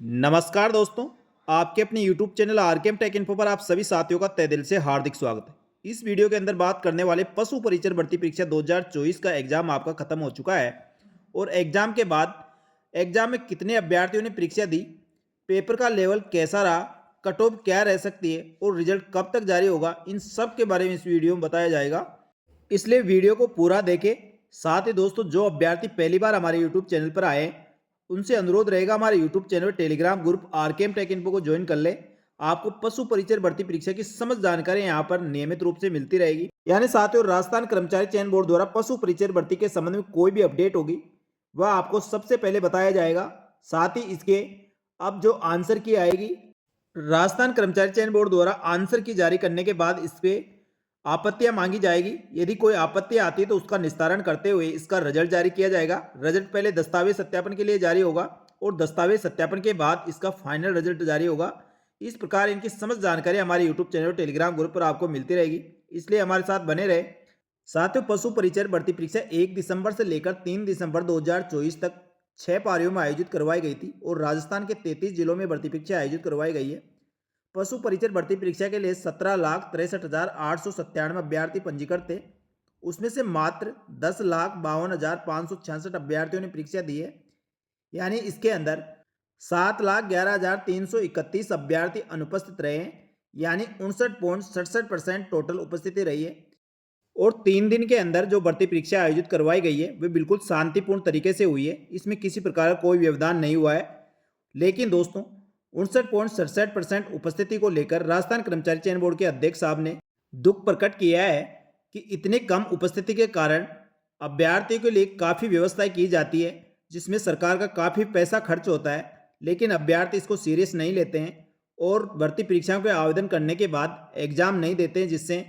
नमस्कार दोस्तों, आपके अपने YouTube channel RKM take info पर आप सभी साथियों का तहे दिल से हार्दिक स्वागत है। इस वीडियो के अंदर बात करने वाले पशु परिचर भर्ती परीक्षा 2024 का एग्जाम आपका खत्म हो चुका है और एग्जाम के बाद एग्जाम में कितने अभ्यर्थियों ने परीक्षा दी, पेपर का लेवल कैसा रहा, कट ऑफ क्या रह सकती है और रिजल्ट कब तक जारी होगा, इन सब के बारे में इस वीडियो में बताया जाएगा। इसलिए वीडियो को पूरा देखें। साथ ही दोस्तों, जो अभ्यर्थी पहली बार हमारे यूट्यूब चैनल पर आए उनसे अनुरोध रहेगा हमारे YouTube channel Telegram group RKM take info को ज्वाइन कर ले। आपको पशु परिचय भर्ती परीक्षा की समस्त जानकारी यहाँ पर नियमित रूप से मिलती रहेगी। यानी साथियों, राजस्थान कर्मचारी चयन बोर्ड द्वारा पशु परिचय भर्ती के संबंध में कोई भी अपडेट होगी वह आपको सबसे पहले बताया जाएगा। साथ ही इसके अब जो आंसर की आएगी, राजस्थान कर्मचारी चयन बोर्ड द्वारा आंसर की जारी करने के बाद इस पे आपत्तियां मांगी जाएगी। यदि कोई आपत्ति आती है तो उसका निस्तारण करते हुए इसका रिजल्ट जारी किया जाएगा। रिजल्ट पहले दस्तावेज सत्यापन के लिए जारी होगा और दस्तावेज सत्यापन के बाद इसका फाइनल रिजल्ट जारी होगा। इस प्रकार इनकी समस्त जानकारी हमारे यूट्यूब चैनल और टेलीग्राम ग्रुप पर आपको मिलती रहेगी, इसलिए हमारे साथ बने रहे। साथियों, पशु परिचय भर्ती परीक्षा 1 दिसंबर से लेकर 3 दिसंबर 2024 तक 6 पारियों में आयोजित करवाई गई थी और राजस्थान के 33 जिलों में भर्ती परीक्षा आयोजित करवाई गई है। पशु परिचर भर्ती परीक्षा के लिए 17,63,897 अभ्यर्थी पंजीकृत थे। उसमें से मात्र 10,52,566 अभ्यर्थियों ने परीक्षा दी है। यानी इसके अंदर 7,11,331 अभ्यर्थी अनुपस्थित रहे हैं, यानी 59.67% टोटल उपस्थिति रही है। और 3 दिन के अंदर जो भर्ती परीक्षा आयोजित करवाई गई है वे बिल्कुल शांतिपूर्ण तरीके से हुई है। इसमें किसी प्रकार का कोई व्यवधान नहीं हुआ है। लेकिन दोस्तों, 59.67% उपस्थिति को लेकर राजस्थान कर्मचारी चयन बोर्ड के अध्यक्ष साहब ने दुख प्रकट किया है कि इतने कम उपस्थिति के कारण अभ्यर्थियों के लिए काफ़ी व्यवस्थाएं की जाती है, जिसमें सरकार का काफ़ी पैसा खर्च होता है, लेकिन अभ्यर्थी इसको सीरियस नहीं लेते हैं और भर्ती परीक्षाओं के आवेदन करने के बाद एग्जाम नहीं देते हैं, जिससे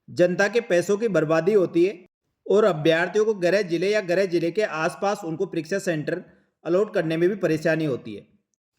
जनता के पैसों की बर्बादी होती है और अभ्यर्थियों को गृह जिले या गृह जिले के आसपास उनको परीक्षा सेंटर अलॉट करने में भी परेशानी होती है।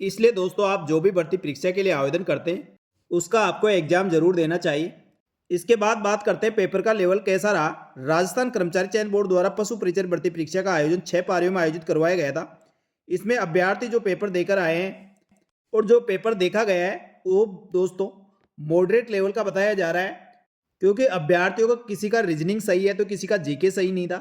इसलिए दोस्तों, आप जो भी भर्ती परीक्षा के लिए आवेदन करते हैं उसका आपको एग्जाम जरूर देना चाहिए। इसके बाद बात करते हैं पेपर का लेवल कैसा रहा। राजस्थान कर्मचारी चयन बोर्ड द्वारा पशु परिचय भर्ती परीक्षा का आयोजन 6 पारियों में आयोजित करवाया गया था। इसमें अभ्यर्थी जो पेपर देकर आए हैं और जो पेपर देखा गया है वो दोस्तों मॉडरेट लेवल का बताया जा रहा है, क्योंकि अभ्यर्थियों का किसी का रीजनिंग सही है तो किसी का जीके सही नहीं था,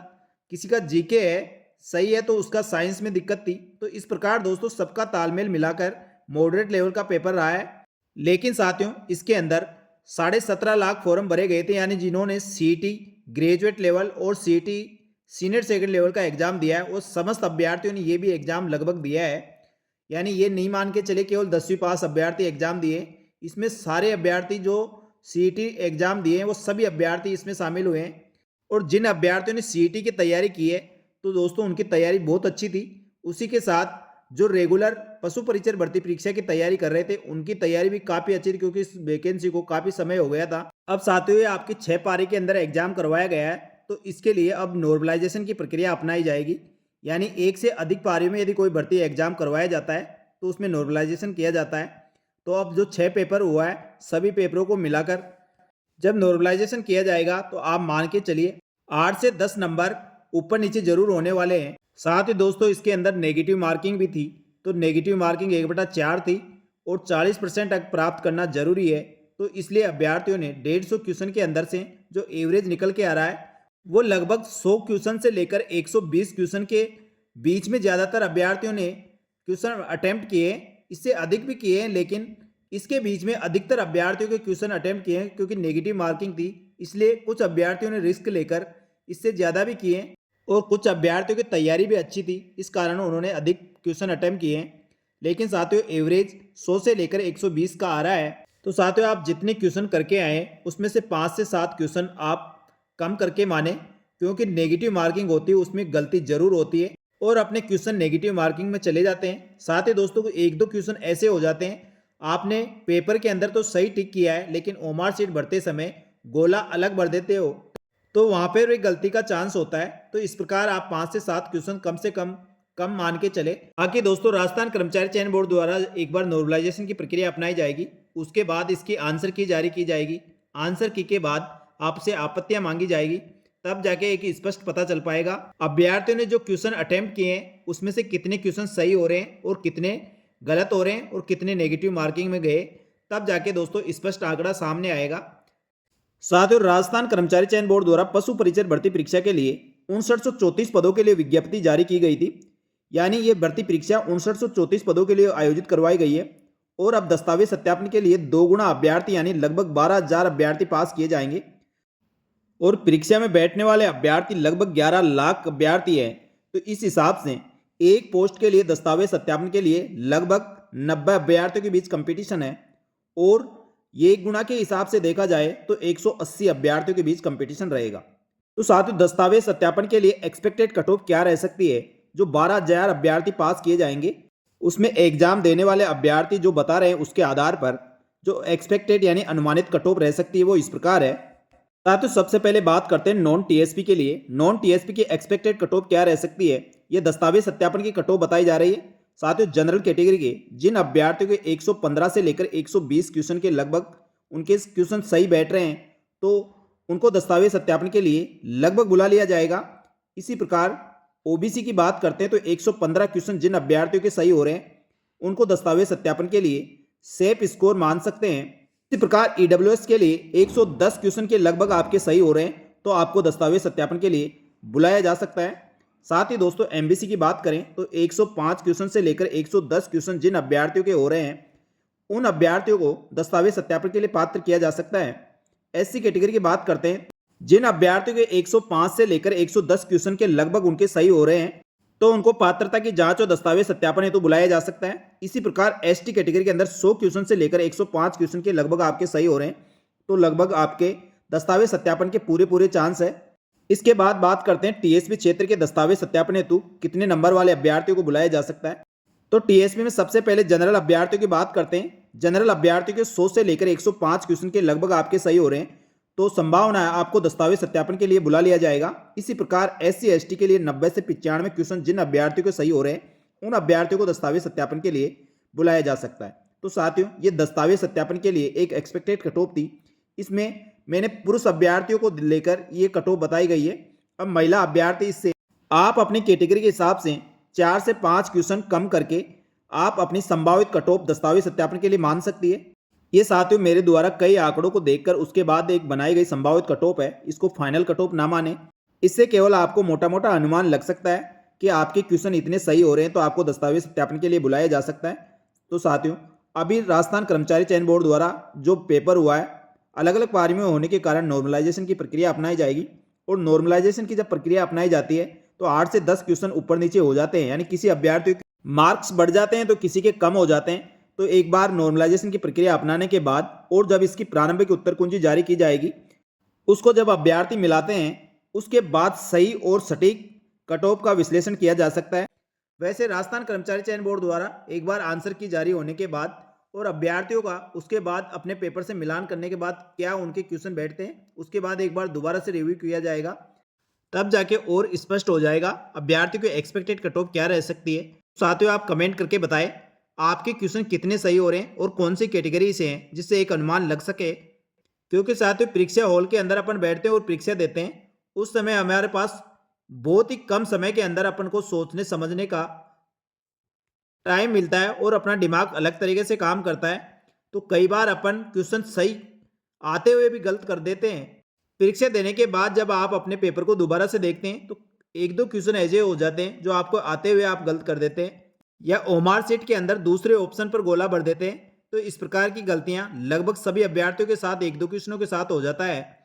किसी का जीके है सही है तो उसका साइंस में दिक्कत थी। तो इस प्रकार दोस्तों सबका तालमेल मिलाकर मॉडरेट लेवल का पेपर रहा है। लेकिन साथियों, इसके अंदर 17.5 लाख फॉर्म भरे गए थे, यानी जिन्होंने सीईटी ग्रेजुएट लेवल और सीईटी सीनियर सेकेंड लेवल का एग्जाम दिया है वो समस्त अभ्यर्थियों ने ये भी एग्जाम लगभग दिया है। यानी ये नहीं मान के चले केवल 10वीं पास अभ्यर्थी एग्जाम दिए, इसमें सारे अभ्यर्थी जो सीईटी एग्जाम दिए हैं वो सभी अभ्यर्थी इसमें शामिल हुए हैं। और जिन अभ्यर्थियों ने सीईटी की तैयारी की है तो दोस्तों उनकी तैयारी बहुत अच्छी थी। उसी के साथ जो रेगुलर पशु परिचय भर्ती परीक्षा की तैयारी कर रहे थे उनकी तैयारी भी काफ़ी अच्छी थी, क्योंकि इस वैकेंसी को काफ़ी समय हो गया था। अब साथियों, आपकी 6 पारी के अंदर एग्जाम करवाया गया है तो इसके लिए अब नॉर्मलाइजेशन की प्रक्रिया अपनाई जाएगी। यानी 1 से अधिक पारी में यदि कोई भर्ती एग्जाम करवाया जाता है तो उसमें नॉर्मलाइजेशन किया जाता है। तो अब जो 6 पेपर हुआ है सभी पेपरों को मिलाकर जब नॉर्मलाइजेशन किया जाएगा तो आप मान के चलिए 8 से 10 नंबर ऊपर नीचे जरूर होने वाले हैं। साथ ही दोस्तों इसके अंदर नेगेटिव मार्किंग भी थी, तो नेगेटिव मार्किंग 1/4 थी और 40% तक प्राप्त करना जरूरी है। तो इसलिए अभ्यर्थियों ने 150 क्वेश्चन के अंदर से जो एवरेज निकल के आ रहा है वो लगभग 100 क्वेश्चन से लेकर 120 क्वेश्चन के बीच में ज़्यादातर अभ्यर्थियों ने क्वेश्चन अटेम्प्ट किए। इससे अधिक भी किए हैं, लेकिन इसके बीच में अधिकतर अभ्यर्थियों के क्वेश्चन अटेम्प्ट किए हैं, क्योंकि नेगेटिव मार्किंग थी इसलिए कुछ अभ्यर्थियों ने रिस्क लेकर इससे ज़्यादा भी किए और कुछ अभ्यर्थियों की तैयारी भी अच्छी थी, इस कारण उन्होंने अधिक क्वेश्चन अटेम्प्ट किए हैं। लेकिन साथियों एवरेज 100 से लेकर 120 का आ रहा है। तो साथियों आप जितने क्वेश्चन करके आए उसमें से 5 से 7 क्वेश्चन आप कम करके माने, क्योंकि नेगेटिव मार्किंग होती है उसमें गलती जरूर होती है और अपने क्वेश्चन नेगेटिव मार्किंग में चले जाते हैं। साथ ही दोस्तों को 1-2 क्वेश्चन ऐसे हो जाते हैं आपने पेपर के अंदर तो सही टिक किया है लेकिन ओमार शीट भरते समय गोला अलग भर देते हो तो वहाँ पर एक गलती का चांस होता है। तो इस प्रकार आप 5 से 7 क्वेश्चन कम से कम मान के चले। बाकी दोस्तों राजस्थान कर्मचारी चयन बोर्ड द्वारा एक बार नॉर्मलाइजेशन की प्रक्रिया अपनाई जाएगी, उसके बाद इसकी आंसर की जारी की जाएगी। आंसर की के बाद आपसे आपत्तियां मांगी जाएगी, तब जाके एक स्पष्ट पता चल पाएगा अभ्यर्थियों ने जो क्वेश्चन अटेम्प्ट किए हैं उसमें से कितने क्वेश्चन सही हो रहे हैं और कितने गलत हो रहे हैं और कितने नेगेटिव मार्किंग में गए, तब जाके दोस्तों स्पष्ट आंकड़ा सामने आएगा। साथ ही राजस्थान कर्मचारी चयन बोर्ड द्वारा पशु परिचर भर्ती परीक्षा के लिए 5934 पदों के लिए विज्ञप्ति जारी की गई थी। यानी ये भर्ती परीक्षा 5934 पदों के लिए आयोजित करवाई गई है और अब दस्तावेज सत्यापन के लिए 2 गुना अभ्यर्थी यानी लगभग 12,000 अभ्यर्थी पास किए जाएंगे और परीक्षा में बैठने वाले अभ्यर्थी लगभग 11 लाख अभ्यर्थी है। तो इस हिसाब से एक पोस्ट के लिए दस्तावेज सत्यापन के लिए लगभग 90 अभ्यर्थियों के बीच कंपटीशन है और ये एक गुना के हिसाब से देखा जाए तो 180 अभ्यर्थियों के बीच कंपटीशन रहेगा। तो साथ ही दस्तावेज सत्यापन के लिए एक्सपेक्टेड कट ऑफ क्या रह सकती है, जो 12,000 अभ्यर्थी पास किए जाएंगे उसमें एग्जाम देने वाले अभ्यर्थी जो बता रहे हैं उसके आधार पर जो एक्सपेक्टेड यानी अनुमानित कट ऑफ रह सकती है वो इस प्रकार है। साथ ही सबसे पहले बात करते हैं नॉन टीएसपी के लिए। नॉन टीएसपी की एक्सपेक्टेड कट ऑफ क्या रह सकती है, ये दस्तावेज सत्यापन की कट ऑफ बताई जा रही है। साथ ही जनरल कैटेगरी के जिन अभ्यर्थियों के 115 से लेकर 120 क्वेश्चन के लगभग उनके क्वेश्चन सही बैठ रहे हैं तो उनको दस्तावेज सत्यापन के लिए लगभग बुला लिया जाएगा। इसी प्रकार ओबीसी की बात करते हैं तो 115 क्वेश्चन जिन अभ्यर्थियों के सही हो रहे हैं उनको दस्तावेज सत्यापन के लिए सेफ स्कोर मान सकते हैं। इसी प्रकार ईडब्ल्यूएस के लिए 110 क्वेश्चन के लगभग आपके सही हो रहे हैं तो आपको दस्तावेज सत्यापन के लिए बुलाया जा सकता है। साथ ही दोस्तों एमबीसी की बात करें तो 105 क्वेश्चन से लेकर 110 क्वेश्चन जिन अभ्यर्थियों के हो रहे हैं उन अभ्यर्थियों को दस्तावेज सत्यापन के लिए पात्र किया जा सकता है। एससी कैटेगरी की बात करते हैं, जिन अभ्यर्थियों के 105 से लेकर 110 क्वेश्चन के लगभग उनके सही हो रहे हैं तो उनको पात्रता की जांच और दस्तावेज सत्यापन हेतु बुलाया जा सकता है। इसी प्रकार एसटी कैटेगरी के अंदर 100 क्वेश्चन से लेकर 105 क्वेश्चन के लगभग आपके सही हो रहे हैं तो लगभग आपके दस्तावेज सत्यापन के पूरे चांस है। इसके बाद बात करते हैं टीएसपी क्षेत्र के दस्तावेज सत्यापन हेतु कितने नंबर वाले अभ्यर्थियों को बुलाया जा सकता है। तो टीएसपी में सबसे पहले जनरल अभ्यर्थियों की बात करते हैं। जनरल अभ्यर्थियों के 100 से लेकर 105 क्वेश्चन के लगभग आपके सही हो रहे हैं तो संभावना है आपको दस्तावेज सत्यापन के लिए बुला लिया जाएगा। इसी प्रकार एससी एसटी के लिए 90 से 95 क्वेश्चन जिन अभ्यर्थियों के सही हो रहे हैं उन अभ्यर्थियों को दस्तावेज सत्यापन के लिए बुलाया जा सकता है। तो साथियों ये दस्तावेज सत्यापन के लिए एक एक्सपेक्टेड कट ऑफ थी, इसमें मैंने पुरुष अभ्यर्थियों को लेकर ये कट ऑफ बताई गई है। अब महिला अभ्यर्थी इससे आप अपनी कैटेगरी के हिसाब से 4 से 5 क्वेश्चन कम करके आप अपनी संभावित कट ऑफ दस्तावेज सत्यापन के लिए मान सकती है। ये साथियों मेरे द्वारा कई आंकड़ों को देखकर उसके बाद एक बनाई गई संभावित कट ऑफ है, इसको फाइनल कट ऑफ ना माने। इससे केवल आपको मोटा मोटा अनुमान लग सकता है कि आपके क्वेश्चन इतने सही हो रहे हैं तो आपको दस्तावेज सत्यापन के लिए बुलाया जा सकता है। तो साथियों अभी राजस्थान कर्मचारी चयन बोर्ड द्वारा जो पेपर हुआ है अलग अलग पारी में होने के कारण नॉर्मलाइजेशन की प्रक्रिया अपनाई जाएगी और नॉर्मलाइजेशन की जब प्रक्रिया अपनाई जाती है तो 8 से 10 क्वेश्चन ऊपर नीचे हो जाते हैं, यानी किसी अभ्यर्थी के मार्क्स बढ़ जाते हैं तो किसी के कम हो जाते हैं। तो एक बार नॉर्मलाइजेशन की प्रक्रिया अपनाने के बाद और जब इसकी प्रारंभिक उत्तर कुंजी जारी की जाएगी उसको जब अभ्यर्थी मिलाते हैं उसके बाद सही और सटीक कट ऑफ का विश्लेषण किया जा सकता है। वैसे राजस्थान कर्मचारी चयन बोर्ड द्वारा एक बार आंसर की जारी होने के बाद और अभ्यर्थियों का उसके बाद अपने पेपर से मिलान करने के बाद क्या उनके क्वेश्चन बैठते हैं उसके बाद एक बार दोबारा से रिव्यू किया जाएगा, तब जाके और स्पष्ट हो जाएगा अभ्यर्थियों की एक्सपेक्टेड कट ऑफ क्या रह सकती है। साथियों आप कमेंट करके बताएं आपके क्वेश्चन कितने सही हो रहे हैं और कौन सी कैटेगरी से हैं जिससे एक अनुमान लग सके। क्योंकि साथियों परीक्षा हॉल के अंदर अपन बैठते हैं और परीक्षा देते हैं उस समय हमारे पास बहुत ही कम समय के अंदर अपन को सोचने समझने का टाइम मिलता है और अपना दिमाग अलग तरीके से काम करता है। तो कई बार अपन क्वेश्चन सही आते हुए भी गलत कर देते हैं। परीक्षा देने के बाद जब आप अपने पेपर को दोबारा से देखते हैं तो 1-2 क्वेश्चन ऐसे हो जाते हैं जो आपको आते हुए आप गलत कर देते हैं या ओमार सीट के अंदर दूसरे ऑप्शन पर गोला भर देते हैं। तो इस प्रकार की गलतियां लगभग सभी अभ्यर्थियों के साथ 1-2 क्वेश्चनों के साथ हो जाता है।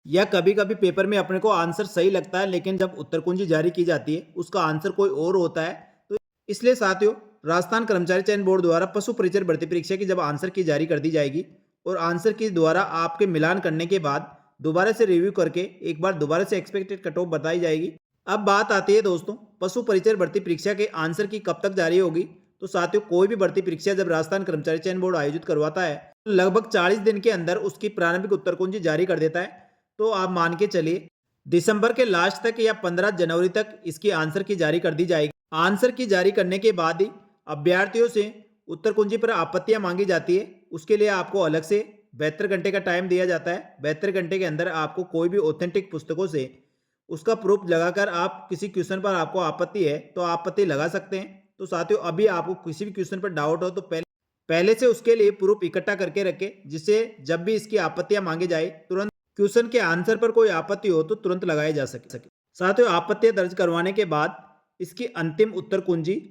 या कभी कभी पेपर में अपने को आंसर सही लगता है लेकिन जब उत्तर कुंजी जारी की जाती है उसका आंसर कोई और होता है। तो इसलिए साथियों राजस्थान कर्मचारी चयन बोर्ड द्वारा पशु परिचर भर्ती परीक्षा की जब आंसर की जारी कर दी जाएगी और आंसर की द्वारा आपके मिलान करने के बाद दोबारा से रिव्यू करके एक बार दोबारा से एक्सपेक्टेड कट ऑफ बताई जाएगी। अब बात आती है दोस्तों पशु परिचर भर्ती परीक्षा के आंसर की कब तक जारी होगी। तो साथियों कोई भी भर्ती परीक्षा जब राजस्थान कर्मचारी चयन बोर्ड आयोजित करवाता है तो लगभग 40 दिन के अंदर उसकी प्रारंभिक उत्तर कुंजी जारी कर देता है। तो आप मान के चलिए दिसंबर के लास्ट तक या 15 जनवरी तक इसकी आंसर की जारी कर दी जाएगी। आंसर की जारी करने के बाद ही अभ्यर्थियों से उत्तर कुंजी पर आपत्तियां मांगी जाती है। उसके लिए आपको अलग से 72 घंटे का टाइम दिया जाता है। 72 घंटे के अंदर आपको कोई भी ऑथेंटिक पुस्तकों से उसका प्रूफ लगाकर आप किसी क्वेश्चन पर आपको आपत्ति है तो आपत्ति लगा सकते हैं। तो साथियों अभी आपको किसी भी क्वेश्चन पर डाउट हो तो पहले से उसके लिए प्रूफ इकट्ठा करके रखें, जिससे जब भी इसकी आपत्तियां मांगी जाए तुरंत क्वेश्चन के आंसर पर कोई आपत्ति हो तो तुरंत लगाए जा सके। साथियों आपत्तियां दर्ज करवाने के बाद इसकी अंतिम उत्तर कुंजी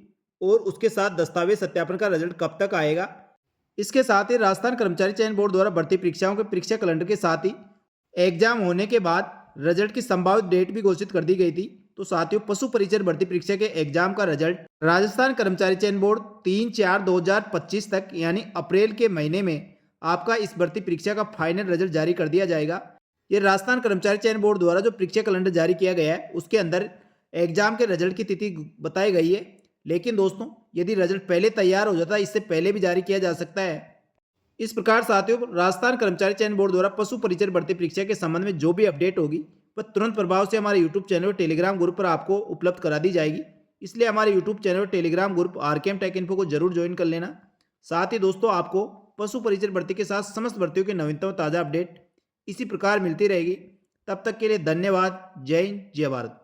और उसके साथ दस्तावेज सत्यापन का रिजल्ट कब तक आएगा, इसके साथ ही राजस्थान कर्मचारी चयन बोर्ड द्वारा भर्ती परीक्षाओं के परीक्षा कैलेंडर के साथ ही एग्जाम होने के बाद रिजल्ट की संभावित डेट भी घोषित कर दी गई थी। तो साथियों पशु परिचर भर्ती परीक्षा के एग्जाम का रिजल्ट राजस्थान कर्मचारी चयन बोर्ड 3/4/2025 तक यानी अप्रैल के महीने में आपका इस भर्ती परीक्षा का फाइनल रिजल्ट जारी कर दिया जाएगा। ये राजस्थान कर्मचारी चयन बोर्ड द्वारा जो परीक्षा कैलेंडर जारी किया गया है उसके अंदर एग्जाम के रिजल्ट की तिथि बताई गई है, लेकिन दोस्तों यदि रिजल्ट पहले तैयार हो जाता है इससे पहले भी जारी किया जा सकता है। इस प्रकार साथियों राजस्थान कर्मचारी चयन बोर्ड द्वारा पशु परिचर भर्ती परीक्षा के संबंध में जो भी अपडेट होगी वह तुरंत प्रभाव से हमारे यूट्यूब चैनल और टेलीग्राम ग्रुप पर आपको उपलब्ध करा दी जाएगी। इसलिए हमारे यूट्यूब चैनल और Telegram group RKM take info को जरूर ज्वाइन कर लेना। साथ ही दोस्तों आपको पशु परिचर भर्ती के साथ समस्त भर्तियों की नवीनतम ताज़ा अपडेट इसी प्रकार मिलती रहेगी। तब तक के लिए धन्यवाद। जय हिंद, जय भारत।